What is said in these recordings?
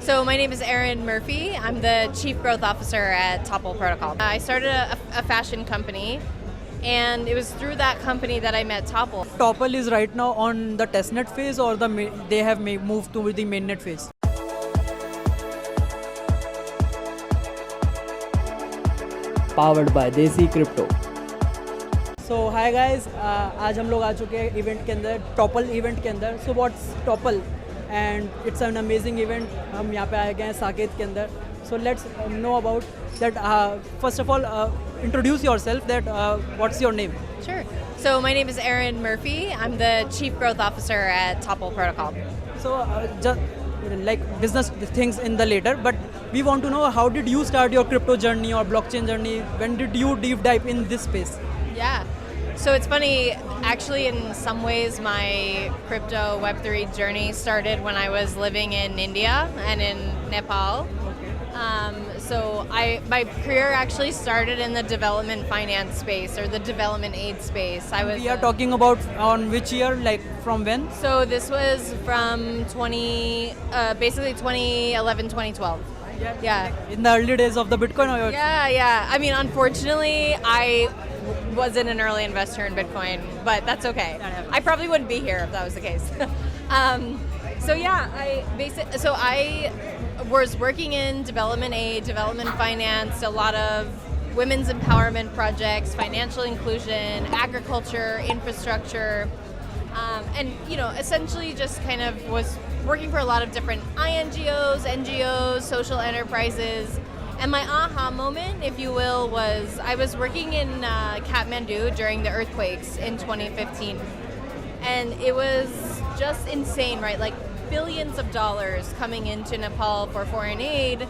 So my name is Erin Murphy. I'm the Chief Growth Officer at TOPL Protocol. I started a fashion company, and it was through that company that I met Topple. Topple is right now on the testnet phase, or they have moved to the mainnet phase? Powered by Desi Crypto. So hi guys, आज हम लोग आ चुके हैं event के अंदर, topple event के अंदर. So what's topple? And it's an amazing event. हम यहाँ पे आए गए हैं साकेत के अंदर. So let's know about that. First of all, introduce yourself. What's your name? Sure. So my name is Erin Murphy. I'm the Chief Growth Officer at TOPL Protocol. So just like business things in the later, but we want to know, how did you start your crypto journey or blockchain journey? When did you deep dive in this space? Yeah. So it's funny, actually in some ways my crypto Web3 journey started when I was living in India and in Nepal. Okay. So my career actually started in the development finance space, or the development aid space. We are talking about on which year, like from when? So this was from basically 2011, 2012. Yeah. In the early days of the Bitcoin? Or Yeah. I mean, unfortunately, I wasn't an early investor in Bitcoin, but that's okay. I probably wouldn't be here if that was the case. I was working in development aid, development finance, a lot of women's empowerment projects, financial inclusion, agriculture, infrastructure, and essentially just kind of was working for a lot of different INGOs, NGOs, social enterprises. And my aha moment, if you will, was I was working in Kathmandu during the earthquakes in 2015. And it was just insane, right? Like billions of dollars coming into Nepal for foreign aid,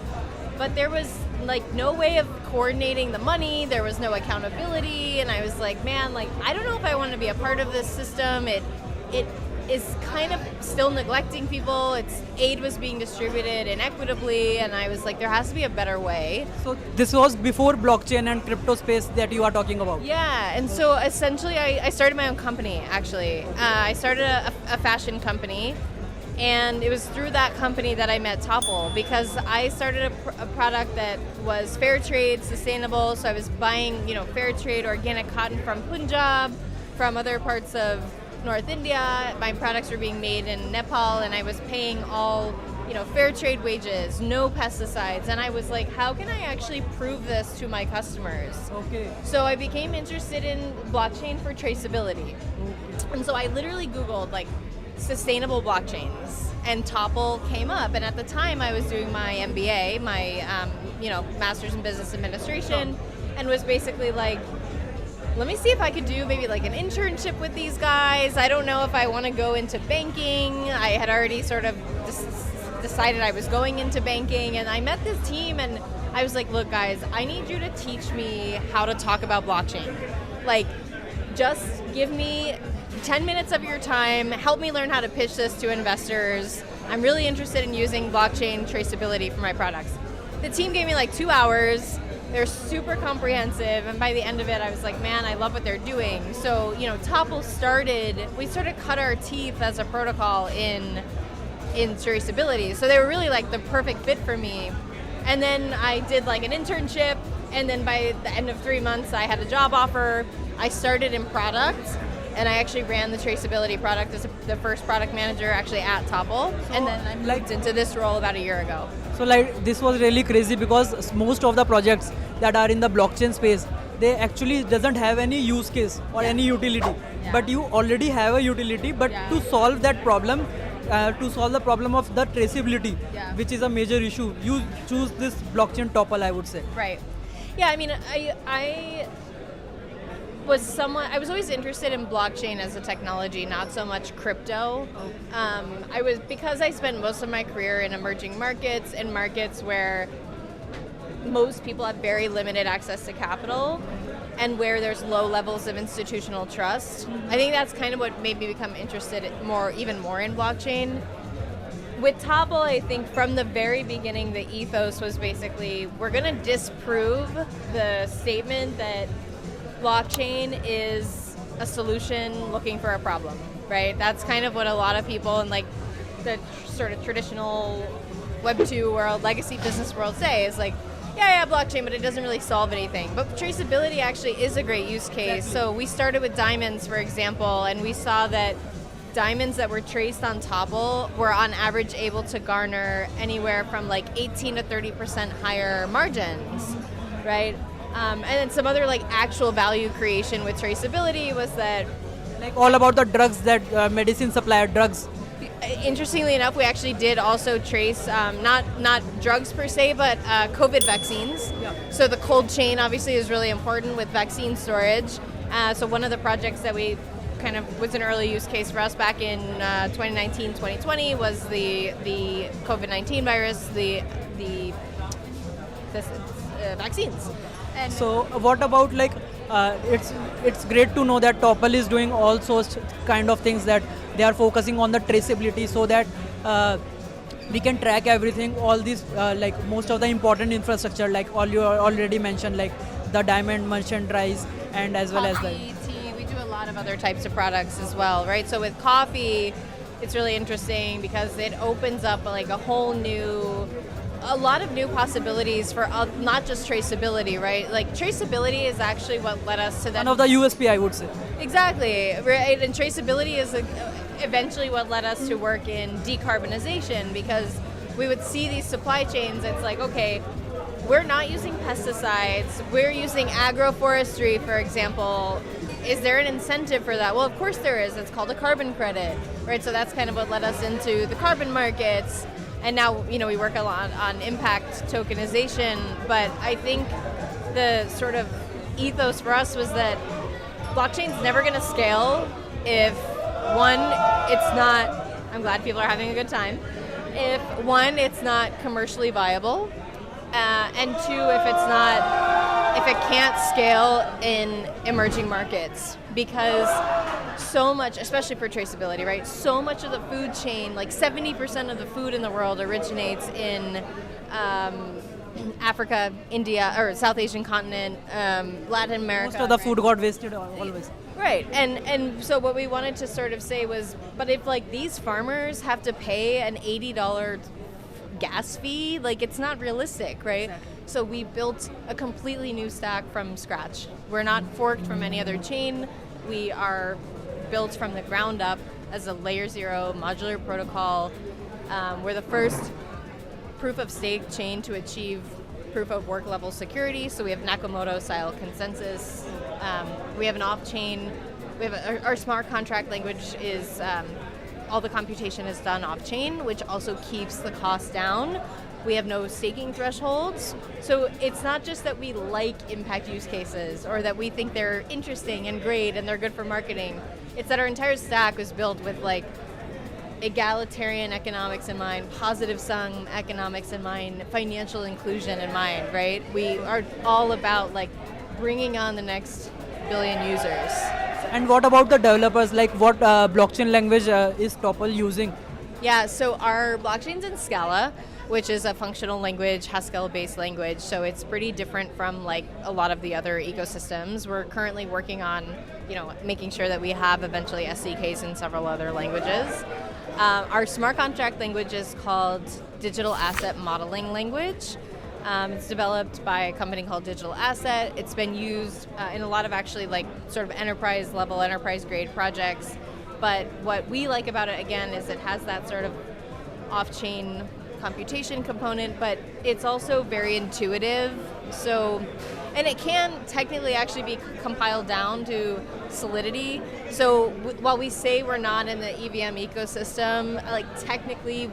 but there was like no way of coordinating the money. There was no accountability. And I was like, man, like, I don't know if I want to be a part of this system. It is kind of still neglecting people. Aid was being distributed inequitably, and I was like, there has to be a better way. So this was before blockchain and crypto space that you are talking about? Yeah, and so essentially I started my own company, actually. I started a fashion company, and it was through that company that I met Topple, because I started a product that was fair trade, sustainable, so I was buying, fair trade organic cotton from Punjab, from other parts of North India. My products were being made in Nepal, and I was paying all, fair trade wages, no pesticides. And I was like, how can I actually prove this to my customers? Okay. So I became interested in blockchain for traceability. Okay. And so I literally Googled like sustainable blockchains, and Topple came up. And at the time I was doing my MBA, my Master's in Business Administration, and was basically like, let me see if I could do maybe like an internship with these guys. I don't know if I want to go into banking. I had already sort of decided I was going into banking, and I met this team, and I was like, look guys, I need you to teach me how to talk about blockchain. Like, just give me 10 minutes of your time, help me learn how to pitch this to investors. I'm really interested in using blockchain traceability for my products. The team gave me like 2 hours. They're super comprehensive, and by the end of it, I was like, man, I love what they're doing. So, Topple we started cut our teeth as a protocol in traceability. So they were really like the perfect fit for me. And then I did like an internship, and then by the end of 3 months, I had a job offer. I started in product, and I actually ran the traceability product as the first product manager actually at Topple. And then I moved into this role about a year ago. So this was really crazy, because most of the projects that are in the blockchain space, they actually doesn't have any use case or any utility. Yeah. But you already have a utility, but to solve that problem, to solve the problem of the traceability, which is a major issue, you choose this blockchain Topple, I would say. Right. Yeah, I mean, I was always interested in blockchain as a technology, not so much crypto. Because I spent most of my career in emerging markets, in markets where most people have very limited access to capital, and where there's low levels of institutional trust. I think that's kind of what made me become interested even more in blockchain. With Topple, I think from the very beginning, the ethos was basically, we're going to disprove the statement that blockchain is a solution looking for a problem, right? That's kind of what a lot of people in like the sort of traditional Web 2 world, legacy business world say is like, yeah, blockchain, but it doesn't really solve anything. But traceability actually is a great use case. Exactly. So we started with diamonds, for example, and we saw that diamonds that were traced on Topple were on average able to garner anywhere from like 18 to 30% higher margins, right? And then some other like actual value creation with traceability was that, Like all about the drugs that medicine supplier drugs. interestingly enough, we actually did also trace not drugs per se, but COVID vaccines. Yeah. So the cold chain obviously is really important with vaccine storage. So one of the projects that we kind of was an early use case for us back in 2019, 2020 was the COVID-19 virus, the vaccines. And So what about like it's great to know that Topple is doing all sorts kind of things, that they are focusing on the traceability so that we can track everything, all these like most of the important infrastructure, like all you already mentioned, like the diamond merchandise and as well as the coffee, tea, we do a lot of other types of products as well, right? So with coffee, it's really interesting because it opens up like a lot of new possibilities for not just traceability, right? Like traceability is actually what led us to that. one of the USP, I would say. Exactly, right? And traceability is eventually what led us to work in decarbonization, because we would see these supply chains. It's like, okay, we're not using pesticides, we're using agroforestry, for example. Is there an incentive for that? Well, of course there is. It's called a carbon credit, right? So that's kind of what led us into the carbon markets. And now, we work a lot on impact tokenization. But I think the sort of ethos for us was that blockchain's never going to scale if, one, it's not, I'm glad people are having a good time, if, one, it's not commercially viable, and two, if it can't scale in emerging markets, because so much, especially for traceability, right? So much of the food chain, like 70% of the food in the world originates in Africa, India, or South Asian continent, Latin America. Most of the right? food got wasted always. Right, and so what we wanted to sort of say was, but if like these farmers have to pay an $80 gas fee, like it's not realistic, right? Exactly. So we built a completely new stack from scratch. We're not forked from any other chain. We are built from the ground up as a layer 0 modular protocol. We're the first proof of stake chain to achieve proof of work level security. So we have Nakamoto style consensus. We have an off-chain. We have our smart contract language is all the computation is done off-chain, which also keeps the cost down. We have no staking thresholds. So it's not just that we like impact use cases or that we think they're interesting and great and they're good for marketing. It's that our entire stack was built with like egalitarian economics in mind, positive sum economics in mind, financial inclusion in mind, right? We are all about like bringing on the next billion users. And what about the developers? Like what blockchain language is Topple using? Yeah, so our blockchain's in Scala, which is a functional language, Haskell-based language. So it's pretty different from like a lot of the other ecosystems. We're currently working on, making sure that we have eventually SDKs in several other languages. Our smart contract language is called Digital Asset Modeling Language. It's developed by a company called Digital Asset. It's been used in a lot of actually like sort of enterprise level, enterprise grade projects. But what we like about it again is it has that sort of off-chain computation component, but it's also very intuitive. So, and it can technically actually be compiled down to Solidity. So while we say we're not in the EVM ecosystem, like technically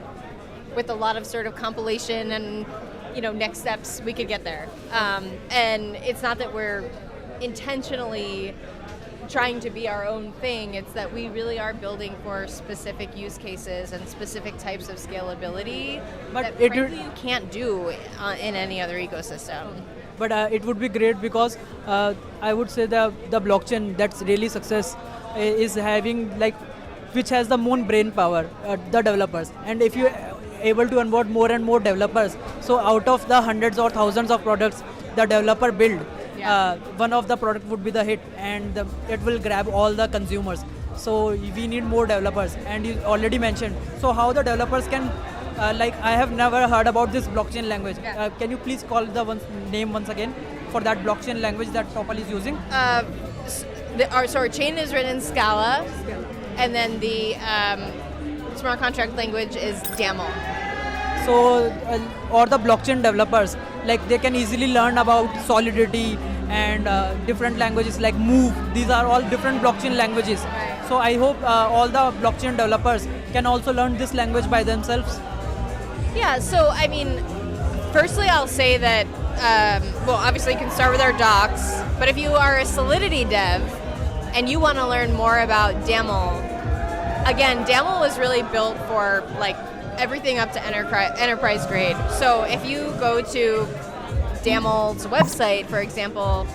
with a lot of sort of compilation and next steps, we could get there. And it's not that we're intentionally trying to be our own thing. It's that we really are building for specific use cases and specific types of scalability that frankly you can't do in any other ecosystem. But it would be great because I would say the blockchain that's really success is having like, which has the more brain power, the developers. And if you able to onboard more and more developers, so out of the hundreds or thousands of products the developer build, one of the product would be the hit, and it will grab all the consumers. So we need more developers, and you already mentioned. So how the developers can like I have never heard about this blockchain language. Yeah. Can you please call the name once again for that blockchain language that Topple is using? Our chain is written in Scala, and then the smart contract language is DAML. So, or the blockchain developers, like they can easily learn about Solidity and different languages like Move. These are all different blockchain languages. Right. So I hope all the blockchain developers can also learn this language by themselves. Yeah, so I mean, firstly I'll say that, well, obviously you can start with our docs, but if you are a Solidity dev and you want to learn more about DAML, again, DAML was really built for like everything up to enterprise grade. So if you go to DAML's website, for example,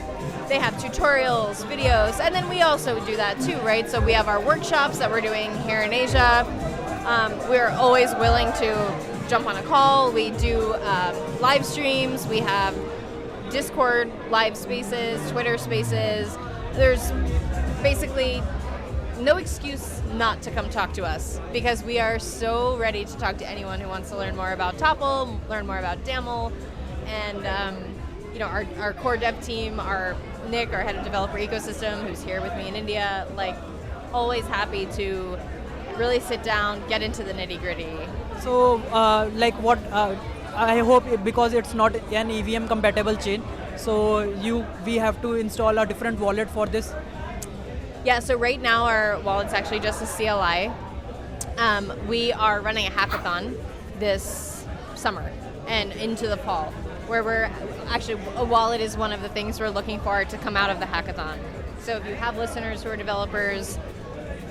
they have tutorials, videos, and then we also do that too, right? So we have our workshops that we're doing here in Asia. We're always willing to jump on a call. We do live streams. We have Discord live spaces, Twitter spaces. There's basically no excuse not to come talk to us because we are so ready to talk to anyone who wants to learn more about Topple, learn more about DAML, and you know, our core dev team, our Nick, our head of developer ecosystem, who's here with me in India, like always happy to really sit down, get into the nitty gritty. So, like what I hope because it's not an EVM compatible chain, so we have to install a different wallet for this. Yeah, so right now our wallet's actually just a CLI. We are running a hackathon this summer and into the fall, where we're actually, a wallet is one of the things we're looking for to come out of the hackathon. So if you have listeners who are developers,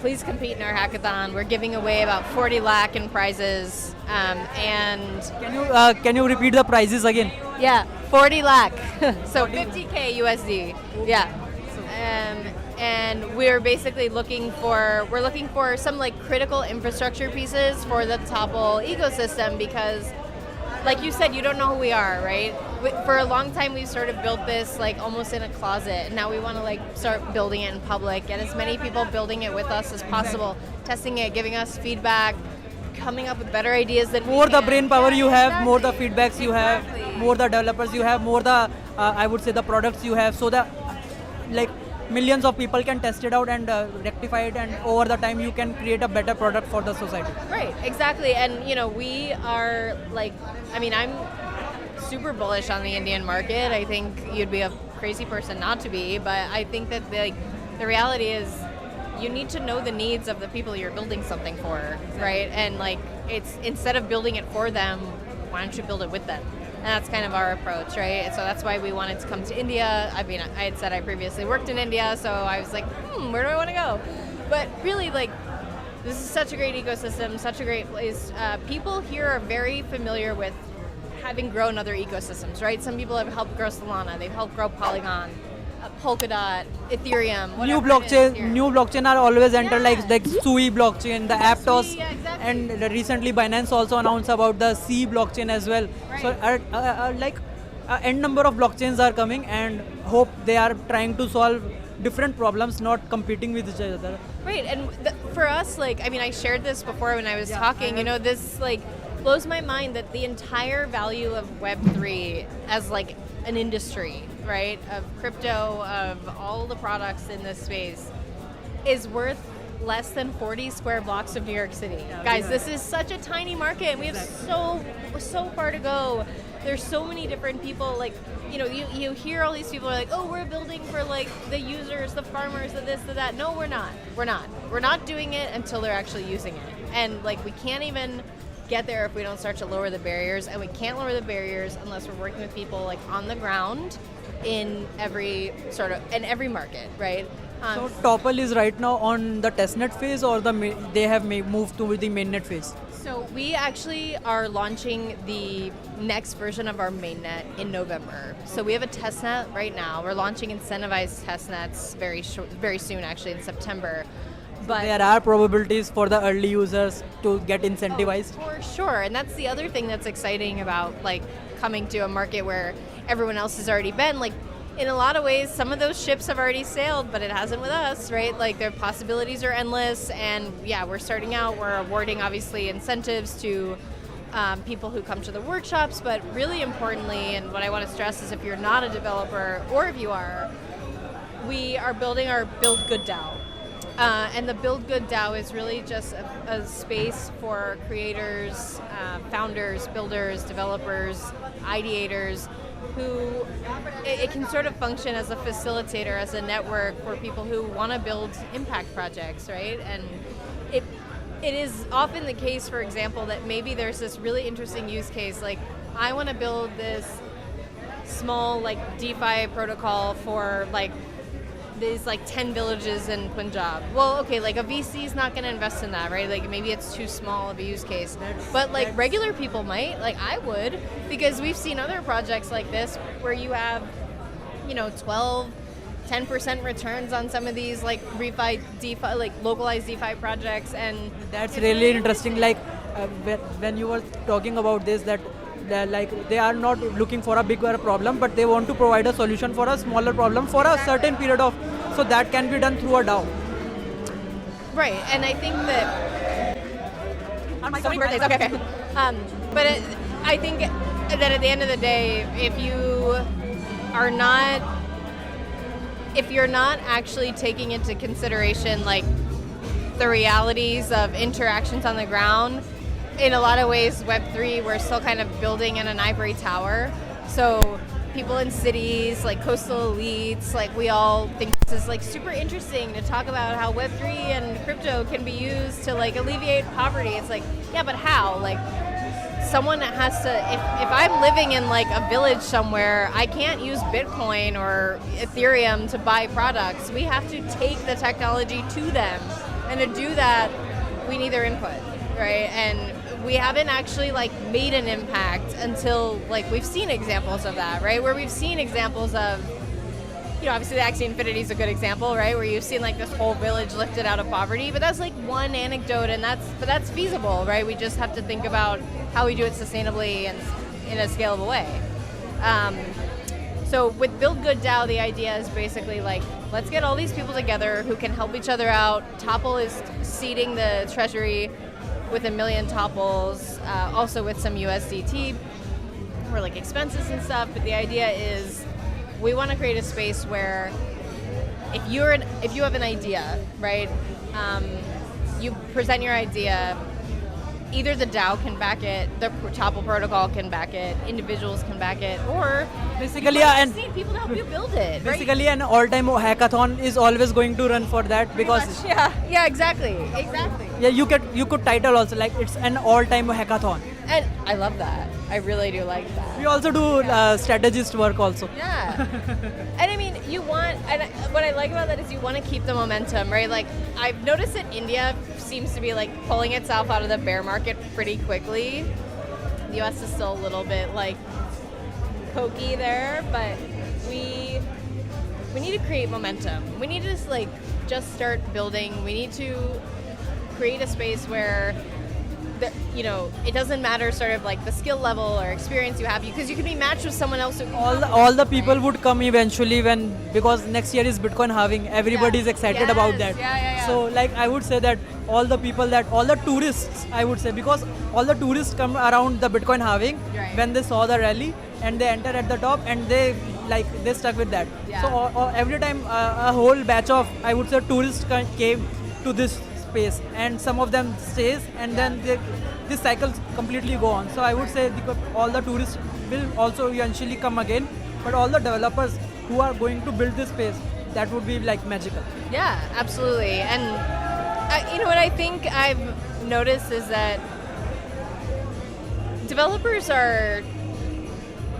please compete in our hackathon. We're giving away about 40 lakh in prizes, and Can you repeat the prices again? yeah, 40 lakh. So 50K USD. Yeah. And we're basically looking for some like critical infrastructure pieces for the Topple ecosystem because, like you said, you don't know who we are, right? For a long time, we've sort of built this like almost in a closet, and now we want to like start building it in public, get as many people building it with us as possible, testing it, giving us feedback, coming up with better ideas than More we the can. brain power you have, Exactly. more the feedbacks you have, Exactly. more the developers you have, more the I would say the products you have, so that like millions of people can test it out and rectify it, and over the time you can create a better product for the society. Right, exactly. And you know, we are like, I mean, I'm super bullish on the Indian market. I think you'd be a crazy person not to be, but I think that the reality is you need to know the needs of the people you're building something for, right? And like, it's instead of building it for them, why don't you build it with them? And that's kind of our approach, right? And so that's why we wanted to come to India. I mean, I had said I previously worked in India, so I was like, where do I want to go? But really, like, this is such a great ecosystem, such a great place. People here are very familiar with having grown other ecosystems, right? Some people have helped grow Solana, they've helped grow Polygon, Polkadot, Ethereum, New whatever it is here. blockchain are always enter Yeah. like Sui blockchain, the Aptos, yeah, exactly. and recently Binance also announced about the C blockchain as well. So like n number of blockchains are coming, and hope they are trying to solve different problems, not competing with each other. Right, and for us, like, I mean, I shared this before when I was talking, you know, this, like, blows my mind that the entire value of Web3 as, like, an industry, right, of crypto, of all the products in this space, is worth less than 40 square blocks of New York City. Guys, this is such a tiny market, and we have so far to go. There's so many different people, like, you know, you hear all these people are like, oh, we're building for like the users, the farmers, the this, the that. No, we're not. We're not doing it until they're actually using it. And like, we can't even get there if we don't start to lower the barriers, and we can't lower the barriers unless we're working with people like on the ground in every market, right? So Topple is right now on the testnet phase, or they have moved to the mainnet phase? So we actually are launching the next version of our mainnet in November. So we have a testnet right now. We're launching incentivized testnets very soon, actually in September. But There are probabilities for the early users to get incentivized. Oh, for sure, and that's the other thing that's exciting about like coming to a market where everyone else has already been. Like, in a lot of ways, some of those ships have already sailed, but it hasn't with us, right? Like, their possibilities are endless, and yeah, we're starting out. We're awarding obviously incentives to people who come to the workshops, but really importantly, and what I want to stress is if you're not a developer, or if you are, we are building our Build Good DAO. And the Build Good DAO is really just a space for creators, founders, builders, developers, ideators, who it can sort of function as a facilitator, as a network for people who want to build impact projects, right? And it is often the case, for example, that maybe there's this really interesting use case, like I want to build this small like DeFi protocol for like these like 10 villages in Punjab. Well, okay, like a VC is not going to invest in that, right? Like maybe it's too small of a use case. But like regular people might, like I would, because we've seen other projects like this where you have, 10% returns on some of these like DeFi, like localized DeFi projects, and that's really interesting. Like when you were talking about this, that like they are not looking for a bigger problem, but they want to provide a solution for a smaller problem for a certain period of, so that can be done through a DAO. Right, and I think that on my birthdays, okay. But I think that at the end of the day, if you're not actually taking into consideration like the realities of interactions on the ground, in a lot of ways, Web3, we're still kind of building in an ivory tower. So people in cities, like coastal elites, like we all think this is like super interesting to talk about how Web3 and crypto can be used to like alleviate poverty. It's like, yeah, but how? Like someone has to, if I'm living in like a village somewhere, I can't use Bitcoin or Ethereum to buy products. We have to take the technology to them. And to do that, we need their input, right? And we haven't actually like made an impact until like we've seen examples of that, right? Where we've seen examples of, obviously the Axie Infinity is a good example, right? Where you've seen like this whole village lifted out of poverty, but that's like one anecdote, and that's feasible, right? We just have to think about how we do it sustainably and in a scalable way. So with Build Good DAO, the idea is basically like, let's get all these people together who can help each other out. Topple is seeding the treasury with 1 million Topples, also with some USDT for like expenses and stuff. But the idea is we want to create a space where if you have an idea, right, you present your idea, either the DAO can back it, the TOPL Protocol can back it, individuals can back it, or basically, and people to help you build it. Basically, right? An all-time hackathon is always going to run for that because yeah, exactly. Yeah, you could title also like it's an all-time hackathon. And I love that. I really do like that. We also do strategist work also. Yeah. And I mean, what I like about that is you want to keep the momentum, right? Like, I've noticed that India seems to be like pulling itself out of the bear market pretty quickly. The US is still a little bit like pokey there, but we need to create momentum. We need to just start building. We need to create a space where it doesn't matter sort of like the skill level or experience you have, because you can be matched with someone else. All the people would come eventually because next year is Bitcoin halving. Everybody is excited about that. Yeah. So like I would say that all the tourists, I would say, because all the tourists come around the Bitcoin halving when they saw the rally and they enter at the top and they stuck with that. Yeah. So every time a whole batch of, I would say, tourists came to this space, and some of them stays, and then this cycle completely go on. So I would say all the tourists will also eventually come again, but all the developers who are going to build this space, that would be like magical. Yeah, absolutely. And what I think I've noticed is that developers are,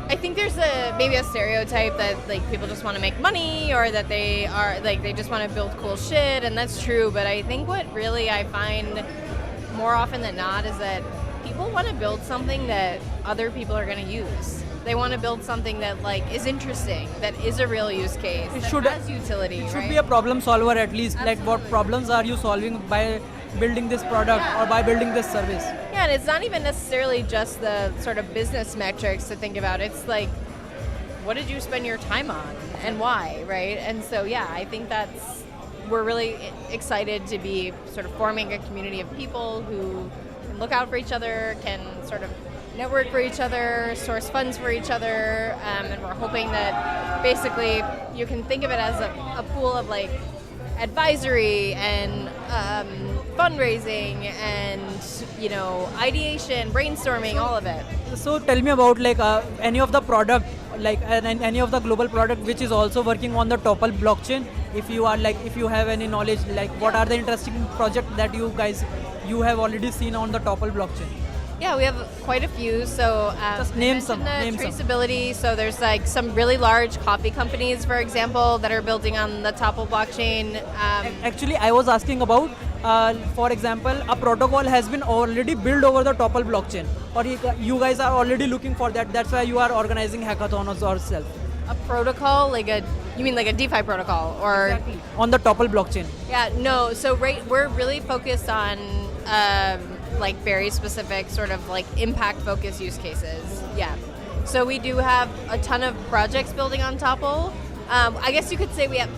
I think there's maybe a stereotype that like people just want to make money, or that they just want to build cool shit, and that's true. But I think what really I find more often than not is that people want to build something that other people are going to use. They want to build something that like is interesting, that is a real use case, has utility. It should be a problem solver at least. Absolutely. Like what problems are you solving by building this product or by building this service? Yeah, and it's not even necessarily just the sort of business metrics to think about. It's like, what did you spend your time on and why, right? And so, yeah, I think we're really excited to be sort of forming a community of people who can look out for each other, can sort of network for each other, source funds for each other, and we're hoping that basically you can think of it as a pool of like advisory and fundraising and ideation, brainstorming, all of it. So tell me about like any of the product, like any of the global product which is also working on the Topple blockchain. If you have any knowledge, like what are the interesting projects that you have already seen on the Topple blockchain? Yeah, we have quite a few. So just name some. Traceability. So there's like some really large coffee companies, for example, that are building on the Topple blockchain. Actually, I was asking about, for example, a protocol has been already built over the Topple blockchain, or you guys are already looking for that. That's why you are organizing hackathons yourself. A protocol, you mean like a DeFi protocol, or exactly. On the Topple blockchain? Yeah, no. So we're really focused on like very specific sort of like impact focused use cases. Yeah. So we do have a ton of projects building on Topple. I guess you could say we have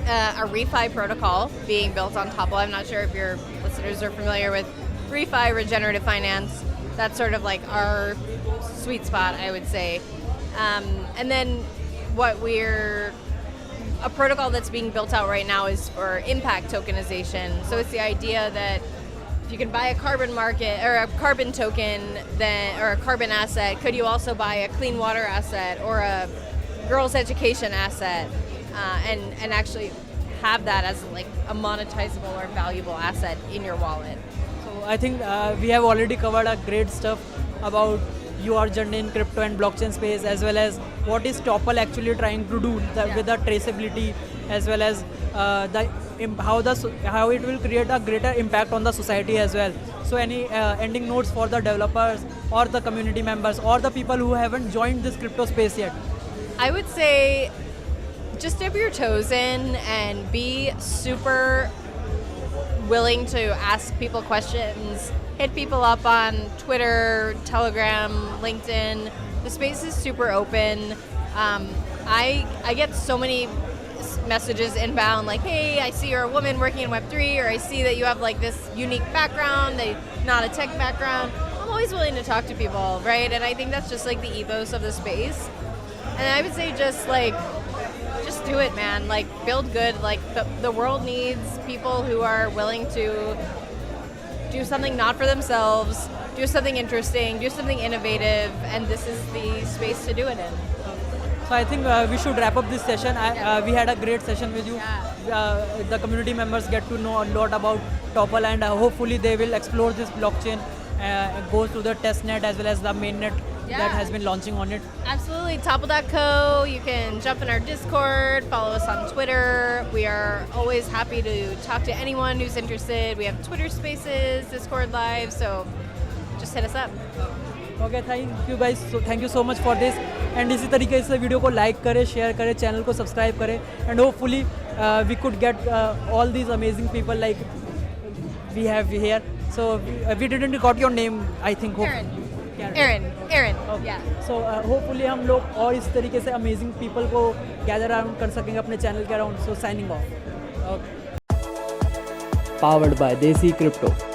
a refi protocol being built on Topple. I'm not sure if your listeners are familiar with refi, regenerative finance. That's sort of like our sweet spot, I would say. And then a protocol that's being built out right now is for impact tokenization. So it's the idea that if you can buy a carbon market or a carbon token, or a carbon asset, could you also buy a clean water asset or a girls' education asset, and actually have that as like a monetizable or valuable asset in your wallet? So I think we have already covered a great stuff about your journey in crypto and blockchain space, as well as what is Topple actually trying to do with the traceability, as well as how it will create a greater impact on the society as well. So any ending notes for the developers or the community members or the people who haven't joined this crypto space yet? I would say just dip your toes in and be super willing to ask people questions. Hit people up on Twitter, Telegram, LinkedIn. The space is super open. I get so many messages inbound like, hey, I see you're a woman working in Web3, or I see that you have like this unique background, not a tech background. I'm always willing to talk to people, right? And I think that's just like the ethos of the space. And I would say just do it, man. Like, build good. Like, the world needs people who are willing to do something not for themselves, do something interesting, do something innovative, and this is the space to do it in. So I think we should wrap up this session. We had a great session with you. Yeah. The community members get to know a lot about Topple, and hopefully they will explore this blockchain, go to the testnet as well as the mainnet that has been launching on it. Absolutely. Topple.co. You can jump in our Discord, follow us on Twitter. We are always happy to talk to anyone who's interested. We have Twitter Spaces, Discord Live, so just hit us up. Okay, thank you guys. So thank you so much for this. And इसी तरीके से video को like करें, share करें, channel को subscribe करें, and hopefully we could get all these amazing people like we have here. So we didn't got your name, I think. Erin. Okay. Yeah. So hopefully हम लोग और इस तरीके से amazing people को gather around कर सकेंगे अपने चैनल के around. So signing off. Okay. Powered by Desi Crypto.